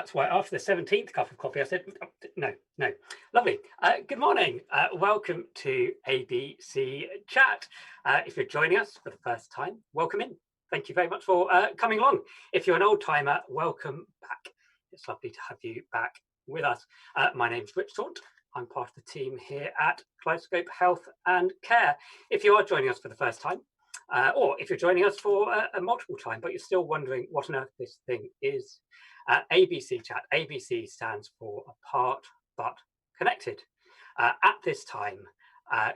That's why after the 17th cup of coffee, I said, "Oh, no, no." Lovely. Good morning. Welcome to ABC Chat. If you're joining us for the first time, welcome in. Thank you very much for coming along. If you're an old timer, welcome back. It's lovely to have you back with us. My name's Rich Taunt. I'm part of the team here at Kaleidoscope Health and Care. If you are joining us for the first time, or if you're joining us for a multiple time, but you're still wondering what on earth this thing is, ABC Chat. ABC stands for Apart But Connected. At this time,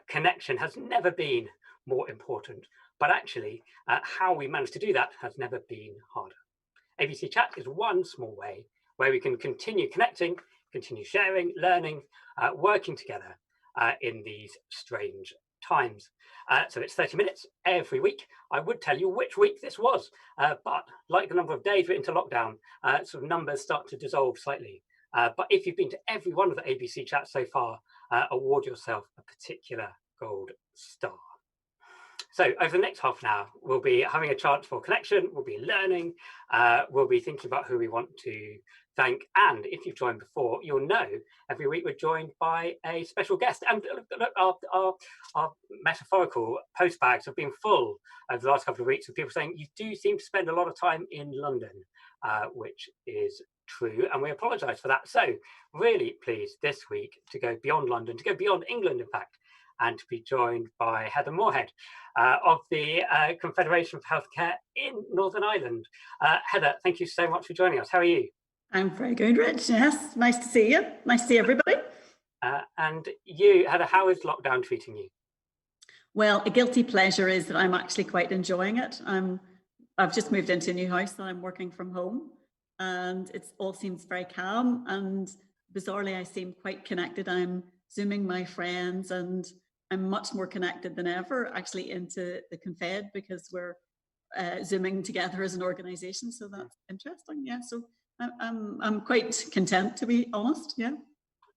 connection has never been more important, but actually, how we manage to do that has never been harder. ABC Chat is one small way where we can continue connecting, continue sharing, learning, working together in these strange times. So it's 30 minutes every week. I would tell you which week this was, but like the number of days we're into lockdown, sort of numbers start to dissolve slightly. But if you've been to every one of the ABC chats so far, award yourself a particular gold star. So over the next half an hour, we'll be having a chance for connection, we'll be learning, we'll be thinking about who we want to thank. And if you've joined before, you'll know every week we're joined by a special guest. And look, our metaphorical post bags have been full over the last couple of weeks of people saying you do seem to spend a lot of time in London, which is true, and we apologise for that. So really pleased this week to go beyond London, to go beyond England, in fact, and to be joined by Heather Moorhead of the Confederation for Healthcare in Northern Ireland. Heather, thank you so much for joining us. How are you? I'm very good, Rich. Yes, nice to see you. Nice to see everybody. And you, Heather, how is lockdown treating you? Well, a guilty pleasure is that I'm actually quite enjoying it. I've just moved into a new house and I'm working from home, and it all seems very calm. And bizarrely, I seem quite connected. I'm Zooming my friends, and I'm much more connected than ever, actually, into the Confed, because we're Zooming together as an organisation. So that's interesting. Yeah. So I'm quite content, to be honest. Yeah.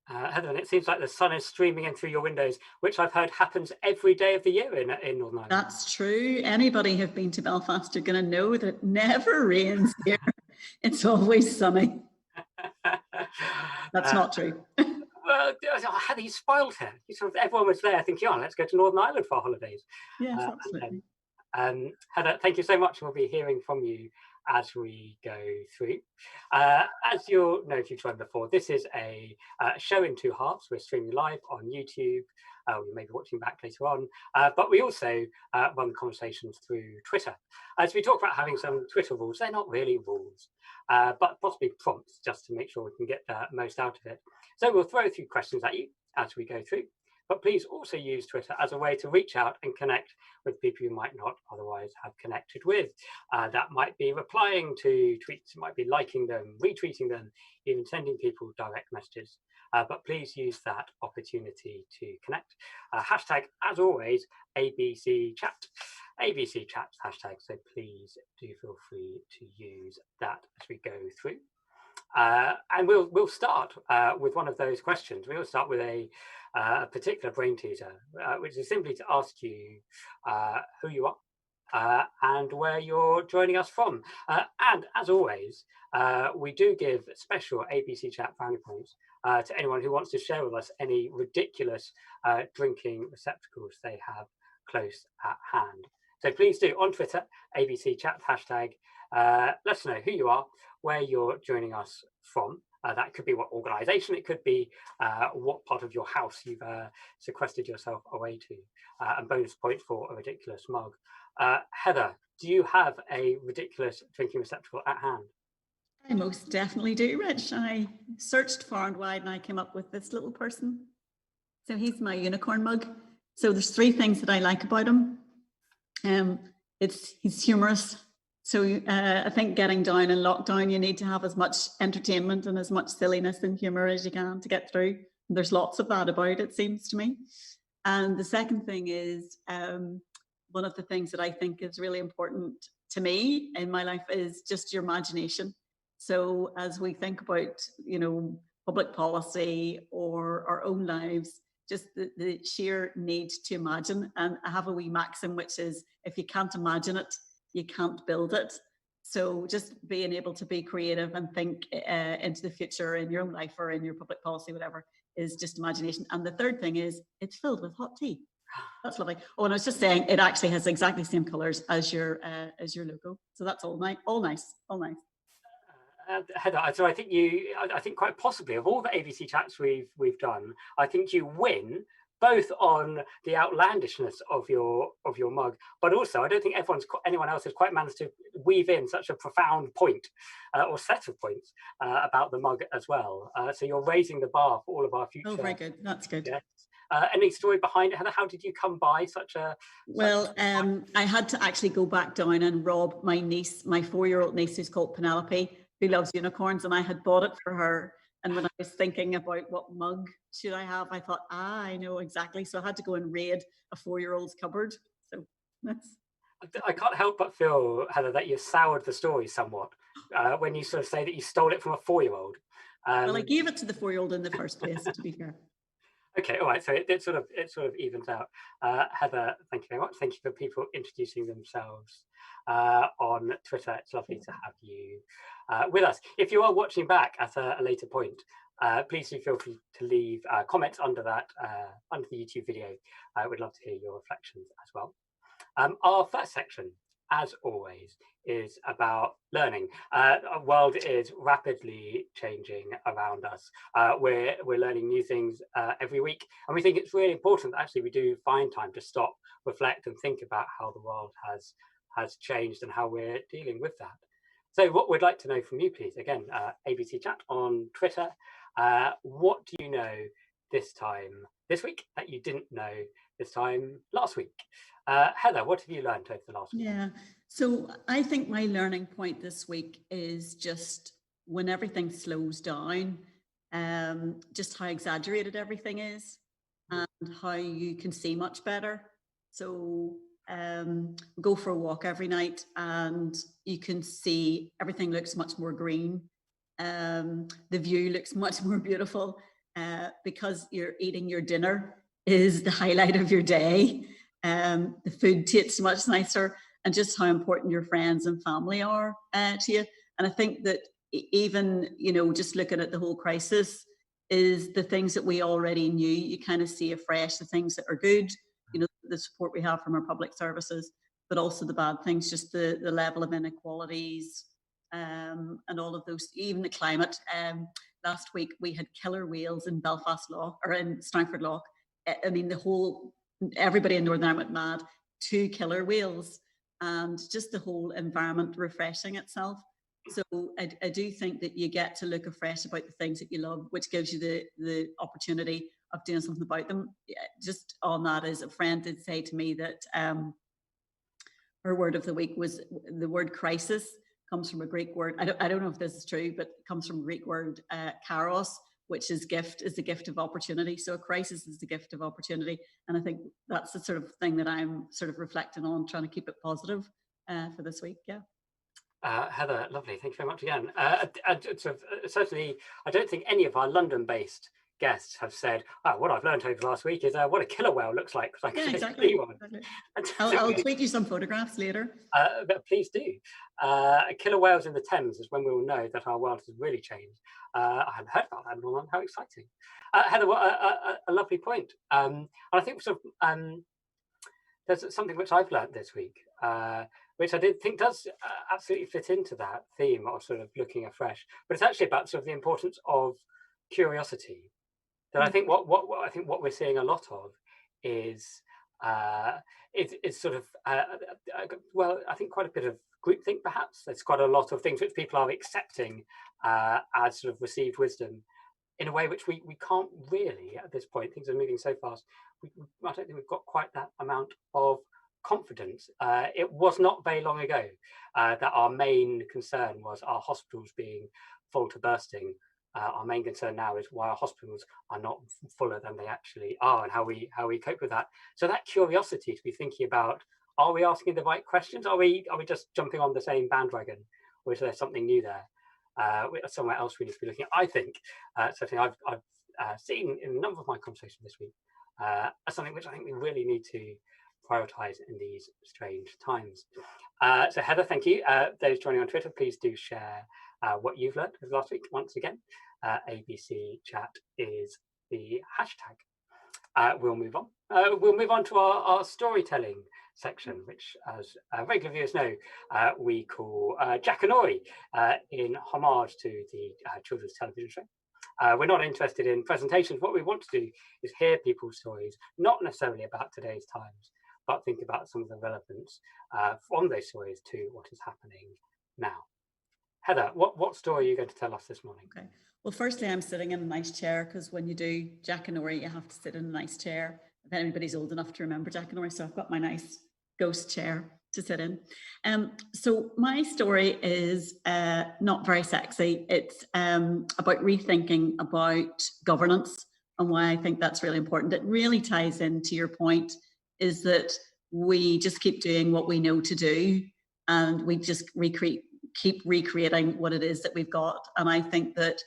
Heather, and it seems like the sun is streaming in through your windows, which I've heard happens every day of the year in Northern Ireland. That's true. Anybody who've been to Belfast are going to know that it never rains here. It's always sunny. That's not true. Well, Heather, you spoiled her. Everyone was there thinking, oh, let's go to Northern Ireland for holidays. Yes, absolutely. Heather, thank you so much. We'll be hearing from you as we go through. As you'll know if you've joined before, this is a show in two halves. We're streaming live on YouTube. We may be watching back later on, but we also run conversations through Twitter. As we talk about having some Twitter rules, they're not really rules, but possibly prompts just to make sure we can get the most out of it. So we'll throw a few questions at you as we go through, but please also use Twitter as a way to reach out and connect with people you might not otherwise have connected with. That might be replying to tweets, it might be liking them, retweeting them, even sending people direct messages. But please use that opportunity to connect. Hashtag, as always, ABC Chat. ABC Chat hashtag, so please do feel free to use that as we go through. And we'll start with one of those questions. We'll start with a particular brain teaser, which is simply to ask you who you are and where you're joining us from. And as always, we do give special ABC Chat brownie points to anyone who wants to share with us any ridiculous drinking receptacles they have close at hand. So please do, on Twitter, ABC Chat hashtag, let us know who you are, where you're joining us from. That could be what organisation, it could be what part of your house you've sequestered yourself away to, and bonus points for a ridiculous mug. Heather, do you have a ridiculous drinking receptacle at hand? I most definitely do, Rich. I searched far and wide and I came up with this little person. So he's my unicorn mug. So there's three things that I like about him. He's humorous. So I think getting down in lockdown, you need to have as much entertainment and as much silliness and humour as you can to get through. And there's lots of that about, it seems to me. And the second thing is, one of the things that I think is really important to me in my life is just your imagination. So as we think about, public policy or our own lives, just the sheer need to imagine. And I have a wee maxim, which is, if you can't imagine it, you can't build it. So just being able to be creative and think into the future in your own life or in your public policy, whatever, is just imagination. And the third thing is it's filled with hot tea. That's lovely. Oh, and I was just saying, it actually has exactly the same colours as your logo. So that's all nice, all nice, all nice. Heather, so I think I think quite possibly of all the ABC chats we've done, I think you win both on the outlandishness of your mug, but also I don't think anyone else has quite managed to weave in such a profound point or set of points about the mug as well. So you're raising the bar for all of our future. Oh, very good. That's good. Guests. Any story behind it, Heather? How did you come by such a? Well, I had to actually go back down and rob my niece, my 4-year-old niece, who's called Penelope, who loves unicorns, and I had bought it for her. And when I was thinking about what mug should I have, I thought, I know exactly. So I had to go and raid a 4-year-old's cupboard. So that's. I can't help but feel, Heather, that you soured the story somewhat when you sort of say that you stole it from a 4-year-old. Well, I gave it to the 4-year-old in the first place, to be fair. Okay, all right. So it sort of evens out. Heather, thank you very much. Thank you for people introducing themselves on Twitter. It's lovely to have you with us. If you are watching back at a later point, please do feel free to leave comments under that under the YouTube video. We'd love to hear your reflections as well. Our first section, as always, is about learning. Our world is rapidly changing around us. We're learning new things every week, and we think it's really important that actually we do find time to stop, reflect, and think about how the world has changed and how we're dealing with that. So what we'd like to know from you, please, again, ABC Chat on Twitter, what do you know this week that you didn't know this time last week? Heather, what have you learned over the last week? Yeah, so I think my learning point this week is just when everything slows down, just how exaggerated everything is and how you can see much better. So go for a walk every night and you can see everything looks much more green. The view looks much more beautiful because you're eating your dinner is the highlight of your day. The food tastes much nicer, and just how important your friends and family are to you. And I think that even, just looking at the whole crisis is the things that we already knew, you kind of see afresh the things that are good, the support we have from our public services, but also the bad things, just the level of inequalities and all of those, even the climate. Last week we had killer whales in Belfast Lough, or in Strangford Lough. I mean, everybody in Northern Ireland went mad. 2 killer whales, and just the whole environment refreshing itself. So I do think that you get to look afresh about the things that you love, which gives you the opportunity of doing something about them. Just on that, is a friend did say to me that her word of the week was the word crisis. Comes from a Greek word. I don't know if this is true, but it comes from a Greek word kairos, which is the gift of opportunity. So a crisis is the gift of opportunity. And I think that's the sort of thing that I'm sort of reflecting on, trying to keep it positive for this week. Yeah. Heather, lovely. Thank you very much again. Certainly, I don't think any of our London-based guests have said, what I've learned over last week is what a killer whale looks like. Yeah, exactly. I'll tweet you some photographs later. But please do. Killer whales in the Thames is when we will know that our world has really changed. I hadn't heard about that one. How exciting. Heather, a lovely point. And I think there's something which I've learned this week, which I did think does absolutely fit into that theme of sort of looking afresh. But it's actually about sort of the importance of curiosity. That I think what we're seeing a lot of is sort of well, I think quite a bit of groupthink perhaps. There's quite a lot of things which people are accepting as sort of received wisdom in a way which we can't really at this point. Things are moving so fast. I don't think we've got quite that amount of confidence. It was not very long ago that our main concern was our hospitals being full to bursting. Our main concern now is why our hospitals are not fuller than they actually are, and how we cope with that. So that curiosity to be thinking about: are we asking the right questions? Are we just jumping on the same bandwagon, or is there something new there? Somewhere else we need to be looking at. I think something I've seen in a number of my conversations this week as something which I think we really need to prioritise in these strange times. So Heather, thank you. Those joining on Twitter, please do share what you've learned last week. Once again, ABC Chat is the hashtag. We'll move on. We'll move on to our storytelling section, which, as regular viewers know, we call Jackanory, in homage to the children's television show. We're not interested in presentations. What we want to do is hear people's stories, not necessarily about today's times, but think about some of the relevance from those stories to what is happening now. Heather, what story are you going to tell us this morning? Okay. Well, firstly, I'm sitting in a nice chair because when you do Jackanory, you have to sit in a nice chair. If anybody's old enough to remember Jackanory, so I've got my nice ghost chair to sit in. So my story is not very sexy. It's about rethinking about governance and why I think that's really important. It really ties into your point, is that we just keep doing what we know to do, and we just keep recreating what it is that we've got. And I think that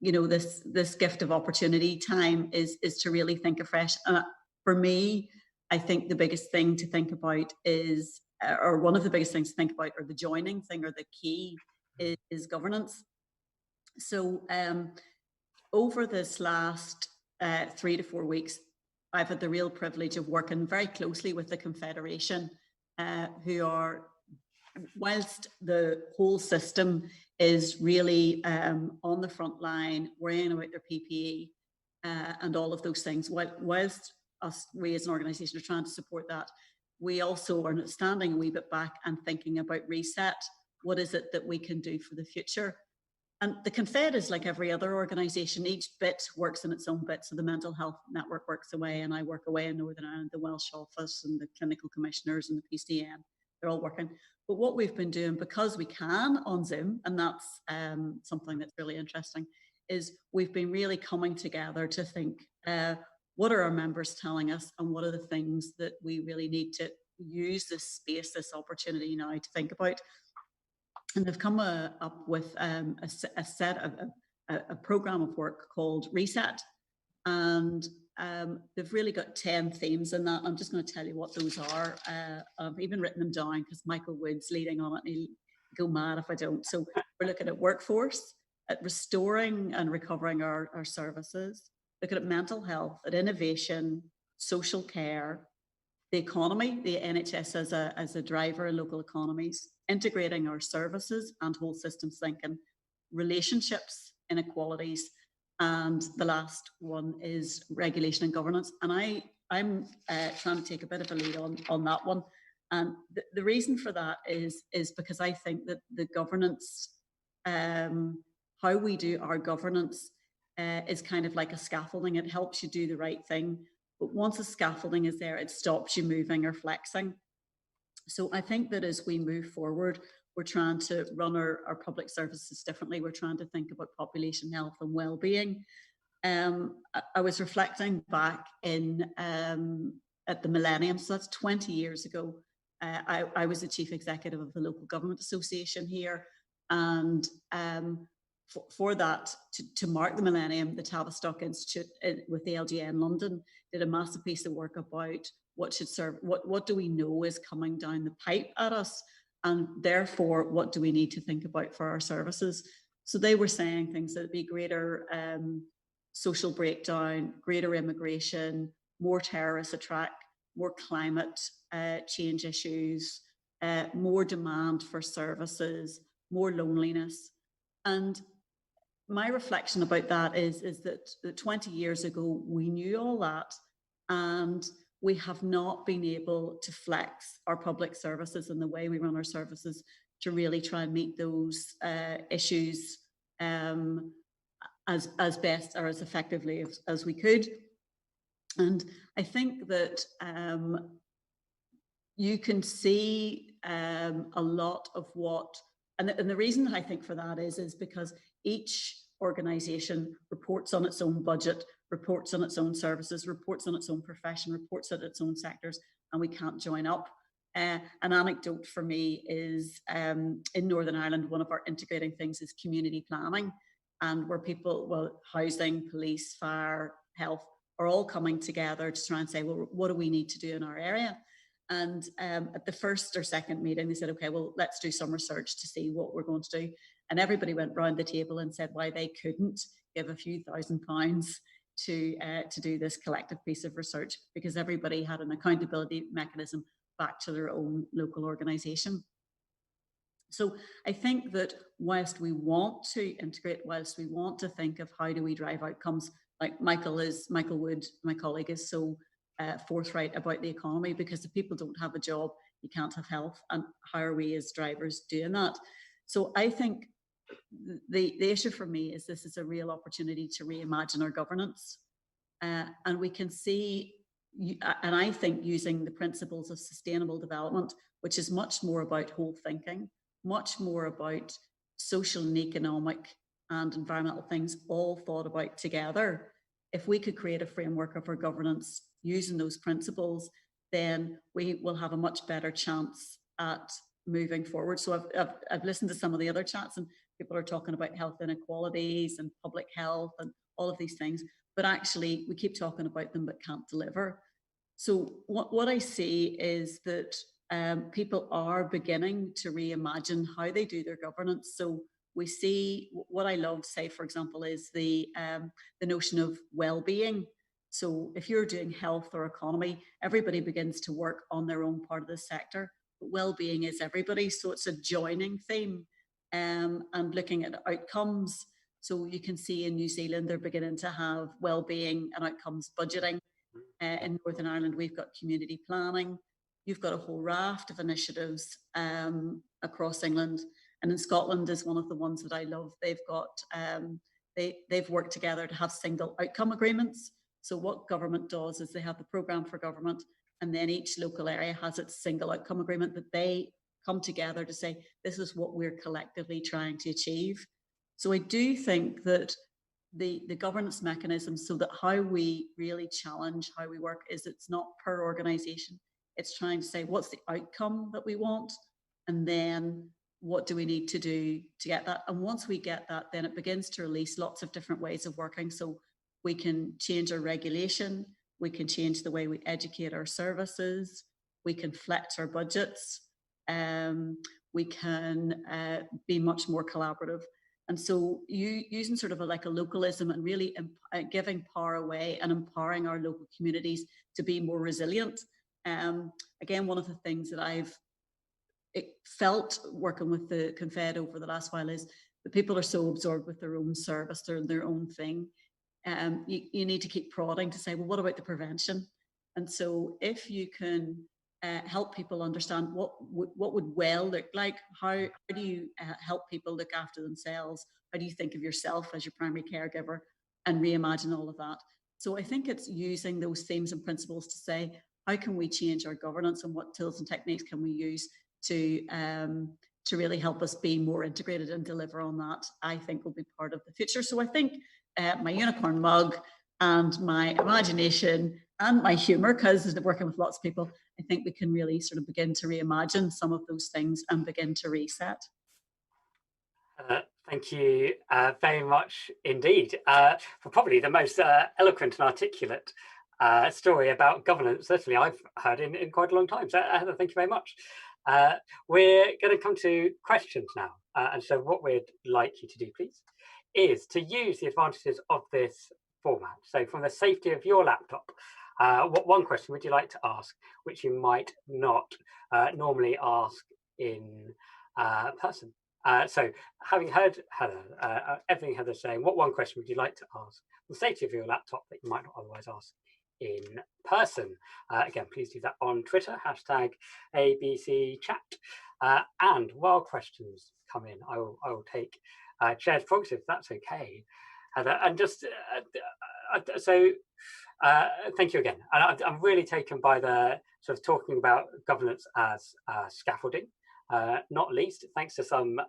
you know, this gift of opportunity time is to really think afresh. And for me, I think the biggest thing to think about is, or one of the biggest things to think about, or the joining thing, or the key is governance. So over this last 3 to 4 weeks, I've had the real privilege of working very closely with the Confederation, who are, whilst the whole system is really on the front line, worrying about their PPE and all of those things, whilst we as an organisation are trying to support that, we also are standing a wee bit back and thinking about reset. What is it that we can do for the future? And the Confed is like every other organisation. Each bit works in its own bit. So the mental health network works away, and I work away in Northern Ireland, the Welsh office and the clinical commissioners and the PCN. They're all working. But what we've been doing, because we can on Zoom, and that's something that's really interesting, is we've been really coming together to think, what are our members telling us, and what are the things that we really need to use this space, this opportunity now to think about. And they've come up with a program of work called Reset. And they've really got 10 themes in that. I'm just going to tell you what those are. I've even written them down because Michael Wood's leading on it, and he'll go mad if I don't. So we're looking at workforce, at restoring and recovering our services, looking at mental health, at innovation, social care, the economy, the NHS as a driver in local economies, integrating our services and whole systems thinking, relationships, inequalities, and the last one is regulation and governance. And I'm trying to take a bit of a lead on that one. And the reason for that is because I think that the governance, how we do our governance, is kind of like a scaffolding. It helps you do the right thing. But once the scaffolding is there, it stops you moving or flexing. So I think that as we move forward, we're trying to run our public services differently. We're trying to think about population health and well-being. I was reflecting back in at the millennium, so that's 20 years ago. I was the chief executive of the local government association here, and for that, to mark the millennium, the Tavistock Institute with the LGN London did a massive piece of work about what do we know is coming down the pipe at us, and therefore what do we need to think about for our services. So they were saying things that would be greater social breakdown, greater immigration, more terrorist attack, more climate change issues, more demand for services, more loneliness. And my reflection about that is that 20 years ago, we knew all that, and we have not been able to flex our public services and the way we run our services to really try and meet those issues as best or as effectively as we could. And I think that you can see a lot of what, and the reason that I think for that is because each organisation reports on its own budget, reports on its own services, reports on its own profession, reports on its own sectors, and we can't join up. An anecdote for me is in Northern Ireland, one of our integrating things is community planning, and where people, well, housing, police, fire, health, are all coming together to try and say, well, what do we need to do in our area? And at the first or second meeting, they said, okay, well, let's do some research to see what we're going to do. And everybody went round the table and said why they couldn't give a few £1,000s to do this collective piece of research, because everybody had an accountability mechanism back to their own local organisation. So I think that whilst we want to integrate, whilst we want to think of how do we drive outcomes, like Michael Wood, my colleague, is so forthright about the economy, because if people don't have a job, you can't have health. And how are we as drivers doing that? So I think the issue for me is this is a real opportunity to reimagine our governance. And we can see, and I think using the principles of sustainable development, which is much more about whole thinking, much more about social and economic and environmental things all thought about together. If we could create a framework of our governance using those principles, then we will have a much better chance at moving forward. So I've listened to some of the other chats, and people are talking about health inequalities and public health and all of these things, but actually we keep talking about them but can't deliver. So what I see is that people are beginning to reimagine how they do their governance. So we see, what I love, say, for example, is the notion of well-being. So if you're doing health or economy, everybody begins to work on their own part of the sector, but well-being is everybody. So it's a joining theme, and looking at outcomes. So you can see in New Zealand, they're beginning to have well-being and outcomes budgeting. In Northern Ireland, we've got community planning. You've got a whole raft of initiatives across England. And in Scotland is one of the ones that I love. They've got, they've worked together to have single outcome agreements. So what government does is they have the programme for government, and then each local area has its single outcome agreement that they come together to say, this is what we're collectively trying to achieve. So I do think that the governance mechanisms, so that how we really challenge how we work, is it's not per organisation. It's trying to say, what's the outcome that we want? And then what do we need to do to get that? And once we get that, then it begins to release lots of different ways of working. So we can change our regulation, we can change the way we educate our services, we can flex our budgets, we can be much more collaborative. And so using sort of like a localism and really giving power away and empowering our local communities to be more resilient. Again, one of the things that I've felt working with the Confed over the last while is that people are so absorbed with their own service, their own thing. You need to keep prodding to say, well, what about the prevention? And so if you can help people understand what would well look like, how do you help people look after themselves? How do you think of yourself as your primary caregiver, and reimagine all of that? So I think it's using those themes and principles to say, how can we change our governance, and what tools and techniques can we use to really help us be more integrated and deliver on that, I think will be part of the future. So I think my unicorn mug and my imagination and my humour, because working with lots of people, I think we can really sort of begin to reimagine some of those things and begin to reset. Thank you very much indeed for probably the most eloquent and articulate story about governance, certainly I've heard in quite a long time. So Heather, thank you very much. We're going to come to questions now. And so what we'd like you to do, please, is to use the advantages of this format. So from the safety of your laptop, what one question would you like to ask, which you might not normally ask in person? So having heard Heather, everything Heather's saying, what one question would you like to ask from the safety of your laptop that you might not otherwise ask in person? Again, please do that on Twitter, #ABC Chat. And while questions come in, I will take shared prerogative, if that's okay, Heather. And just so thank you again. And I'm really taken by the sort of talking about governance as scaffolding. Not least thanks to some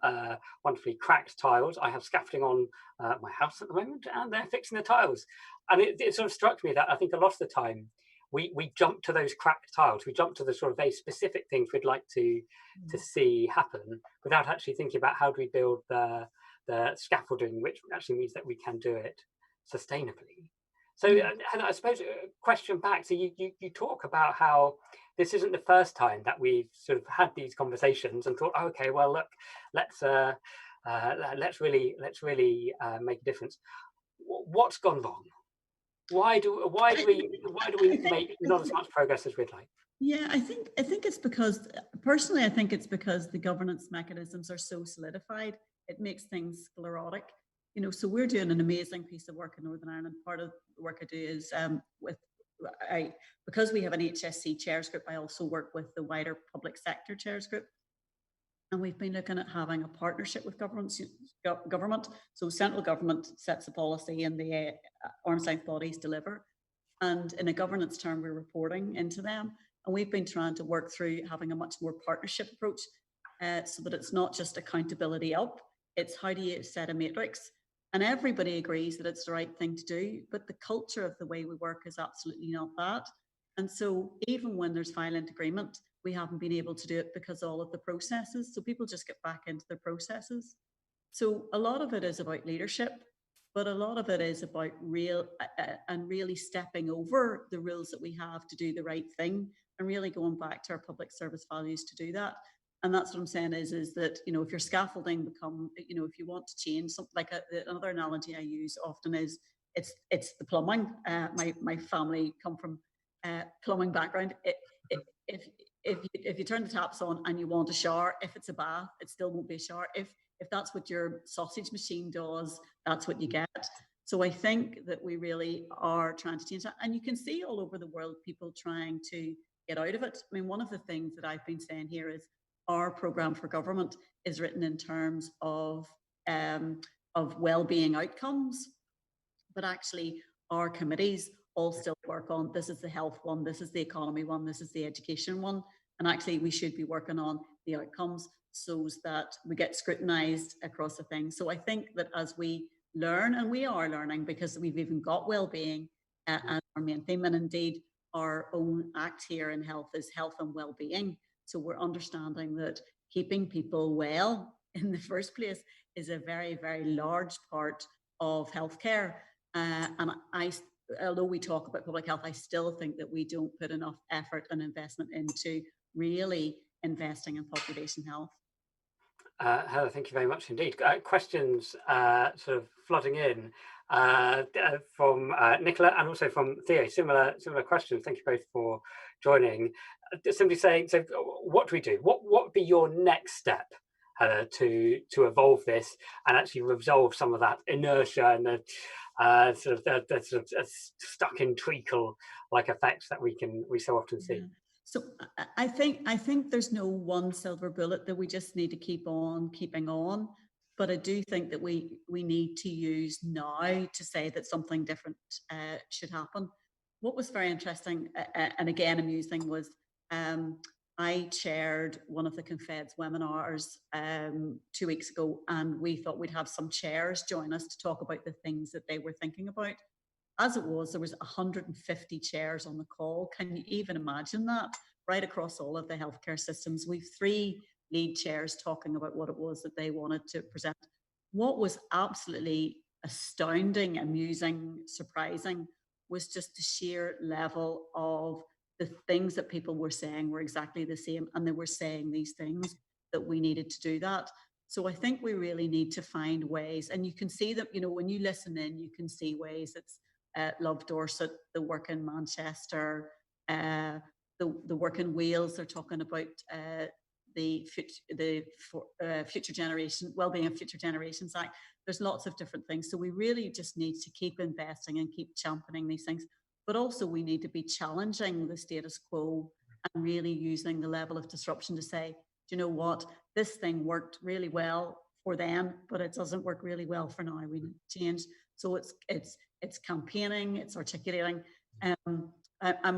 wonderfully cracked tiles. I have scaffolding on my house at the moment, and they're fixing the tiles. And it sort of struck me that I think a lot of the time we jump to those cracked tiles. We jump to the sort of very specific things we'd like to see happen, without actually thinking about how do we build the scaffolding, which actually means that we can do it sustainably. So, and I suppose a question back. So you talk about how this isn't the first time that we've sort of had these conversations and thought, oh, okay, well, look, let's let's really make a difference. What's gone wrong? Why do we I think, make not as much progress as we'd like? yeah, I think it's because, personally, I think it's because the governance mechanisms are so solidified. It makes things sclerotic. So we're doing an amazing piece of work in Northern Ireland. Part of the work I do is with I because we have an HSC chairs group. I also work with the wider public sector chairs group, and we've been looking at having a partnership with government. So central government sets the policy, and the arm's length bodies deliver. And in a governance term, we're reporting into them. And we've been trying to work through having a much more partnership approach, so that it's not just accountability up, it's how do you set a matrix. And everybody agrees that it's the right thing to do, but the culture of the way we work is absolutely not that. And so even when there's violent agreement, we haven't been able to do it because all of the processes. So people just get back into their processes. So a lot of it is about leadership, but a lot of it is about really stepping over the rules that we have to do the right thing, and really going back to our public service values to do that. And that's what I'm saying is that, if your scaffolding become, if you want to change something, like another analogy I use often is it's the plumbing. My family come from plumbing background. It, if you turn the taps on and you want a shower, if it's a bath, it still won't be a shower. If that's what your sausage machine does, that's what you get. So I think that we really are trying to change that. And you can see all over the world people trying to get out of it. I mean, one of the things that I've been saying here is our programme for government is written in terms of well-being outcomes, but actually our committees all still work on, this is the health one, this is the economy one, this is the education one. And actually we should be working on the outcomes so that we get scrutinised across the thing. So I think that as we learn, and we are learning because we've even got well-being as our main theme, and indeed our own act here in health is health and well-being. So we're understanding that keeping people well in the first place is a very, very large part of healthcare. And although we talk about public health, I still think that we don't put enough effort and investment into really investing in population health. Heather, thank you very much indeed. Questions sort of flooding in from Nicola and also from Theo. Similar questions. Thank you both for joining. Simply saying, so what do we do? What would be your next step, Heather, to evolve this and actually resolve some of that inertia and the sort of stuck in treacle like effects that we so often see? Yeah. So I think there's no one silver bullet, that we just need to keep on keeping on. But I do think that we need to use now to say that something different should happen. What was very interesting and again amusing was, I chaired one of the Confed's webinars 2 weeks ago, and we thought we'd have some chairs join us to talk about the things that they were thinking about. As it was, there was 150 chairs on the call. Can you even imagine that? Right across all of the healthcare systems. We've 3 lead chairs talking about what it was that they wanted to present. What was absolutely astounding, amusing, surprising was just the sheer level of the things that people were saying were exactly the same. And they were saying these things, that we needed to do that. So I think we really need to find ways, and you can see that, when you listen in, you can see ways. It's Love Dorset, the work in Manchester, the work in Wales. They're talking about the future generation, well-being of future generations act. There's lots of different things. So we really just need to keep investing and keep championing these things. But also we need to be challenging the status quo and really using the level of disruption to say, do you know what, this thing worked really well for then, but it doesn't work really well for now. We need to change. So it's campaigning, it's articulating. I've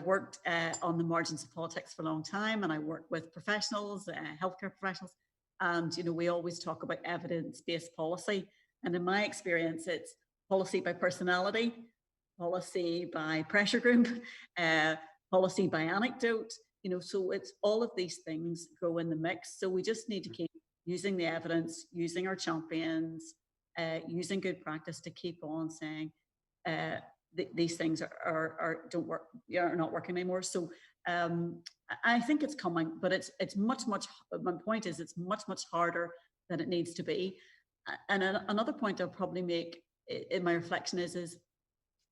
worked on the margins of politics for a long time, and I work with professionals, healthcare professionals, and we always talk about evidence-based policy. And in my experience, it's policy by personality, policy by pressure group, policy by anecdote. So it's all of these things go in the mix. So we just need to keep using the evidence, using our champions, using good practice to keep on saying, these things don't work, are not working anymore. So I think it's coming, but it's much. My point is, it's much harder than it needs to be. And another point I'll probably make in my reflection is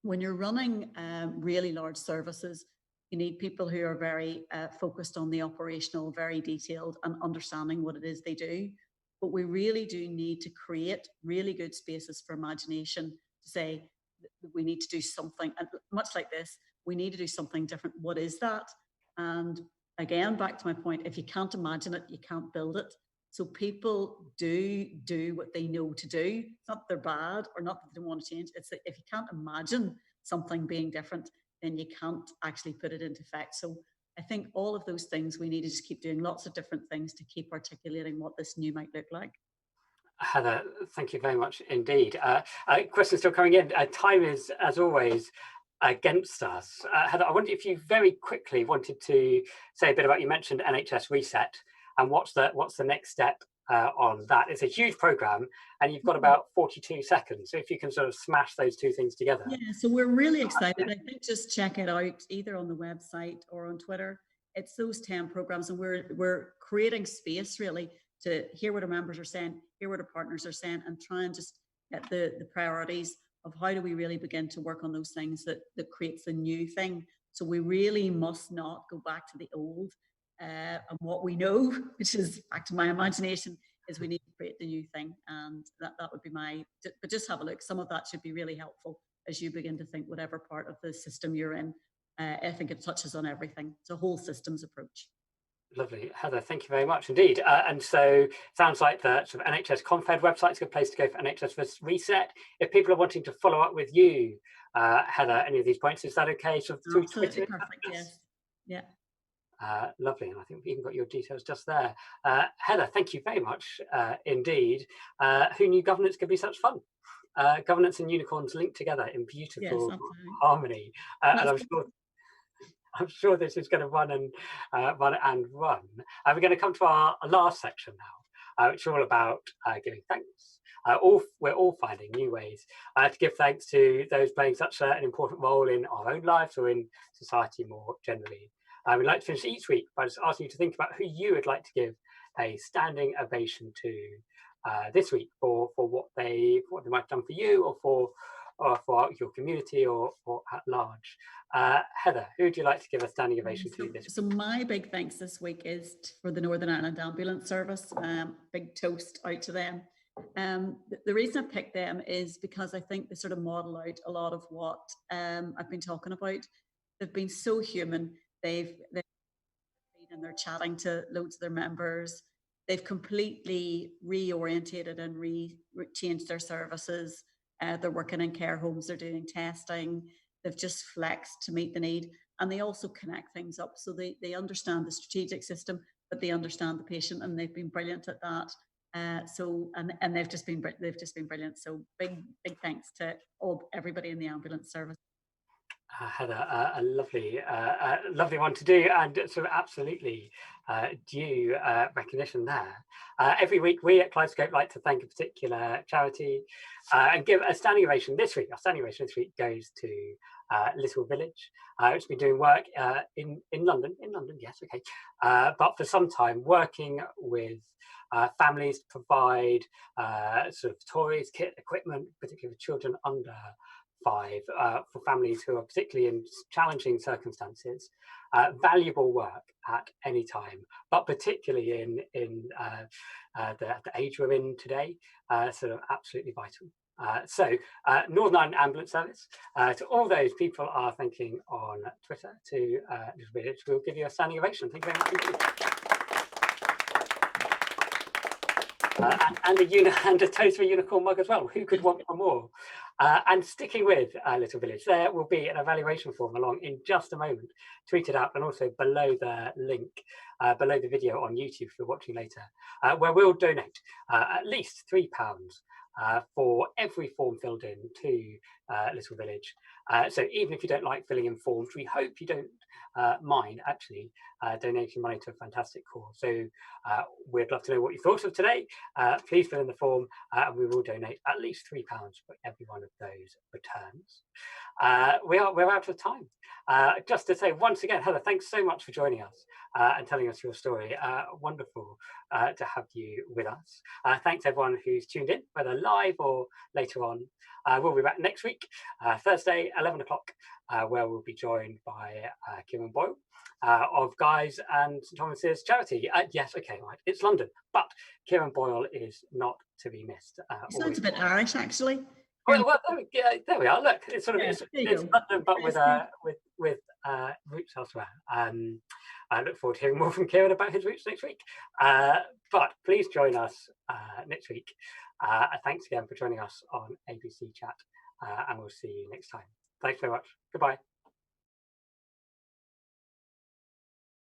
when you're running really large services, you need people who are very focused on the operational, very detailed, and understanding what it is they do. But we really do need to create really good spaces for imagination to say we need to do something, and much like this, we need to do something different. What is that? And again, back to my point, if you can't imagine it, you can't build it. So people do what they know to do. It's not that they're bad or not that they don't want to change. It's that if you can't imagine something being different, then you can't actually put it into effect. So I think all of those things, we need to just keep doing lots of different things to keep articulating what this new might look like. Heather, thank you very much indeed. Questions still coming in. Time is, as always, against us. Heather, I wonder if you very quickly wanted to say a bit about, you mentioned NHS Reset, and what's the next step on that? It's a huge program, and you've got about 42 seconds. So if you can sort of smash those two things together. Yeah, so we're really excited. I think just check it out either on the website or on Twitter. It's those 10 programs, and we're creating space really to hear what our members are saying, hear what our partners are saying, and try and just get the priorities of how do we really begin to work on those things that creates a new thing. So we really must not go back to the old. And what we know, which is back to my imagination, is we need to create the new thing. And that would be but just have a look. Some of that should be really helpful as you begin to think whatever part of the system you're in. I think it touches on everything. It's a whole systems approach. Lovely, Heather, thank you very much indeed. And so sounds like the sort of NHS Confed website is a good place to go for NHS Reset. If people are wanting to follow up with you, Heather, any of these points, is that okay? Sort of through Absolutely Twitter? perfect, yes. Yeah. Lovely, and I think we even got your details just there. Heather, thank you very much indeed. Who knew governance could be such fun? Governance and unicorns linked together in beautiful harmony. And I'm sure this is going to run and run. We're going to come to our last section now, which is all about giving thanks. We're all finding new ways to give thanks to those playing such an important role in our own lives or in society more generally. We'd like to finish each week by just asking you to think about who you would like to give a standing ovation to this week for what they might have done for you, or for your community, or at large. Heather, who would you like to give a standing ovation to this week? So my big thanks this week is for the Northern Ireland Ambulance Service. Big toast out to them. The reason I picked them is because I think they sort of model out a lot of what I've been talking about. They've been so human. They're chatting to loads of their members. They've completely reorientated and changed their services. They're working in care homes, they're doing testing. They've just flexed to meet the need, and they also connect things up. So they understand the strategic system, but they understand the patient, and they've been brilliant at that. And they've just been brilliant. So big thanks to everybody in the ambulance service. Heather, a lovely one to do, and sort of absolutely due recognition there. Every week we at Kaleidoscope like to thank a particular charity and give a standing ovation this week. Our standing ovation this week goes to Little Village, which has been doing work in London, yes, okay, but for some time working with families to provide sort of toys, kit, equipment, particularly for children under 5, for families who are particularly in challenging circumstances. Valuable work at any time, but particularly in the age we're in today, sort of absolutely vital. So Northern Ireland Ambulance Service, to all those people are thanking on Twitter, to Little Village, we'll give you a standing ovation. Thank you very much. And a toast for a unicorn mug as well. Who could want one more? And sticking with Little Village, there will be an evaluation form along in just a moment, tweeted out, and also below the link, below the video on YouTube if you're watching later, where we'll donate at least £3 for every form filled in to Little Village. So even if you don't like filling in forms, we hope you don't mind actually donating money to a fantastic cause. So we'd love to know what you thought of today. Please fill in the form and we will donate at least £3 for every one of those returns. We're out of time. Just to say once again, Heather, thanks so much for joining us and telling us your story. Wonderful to have you with us. Thanks everyone who's tuned in, whether live or later on. We'll be back next week, Thursday, 11 o'clock, where we'll be joined by Kieran Boyle of Guys and St Thomas's charity. Yes, okay, right, it's London, but Kieran Boyle is not to be missed. It sounds a bit Irish, actually. Well, there we are. Look, it's sort of it's London, but with roots elsewhere. I look forward to hearing more from Kieran about his roots next week. But please join us next week. Thanks again for joining us on ABC Chat, and we'll see you next time. Thanks very much. Goodbye.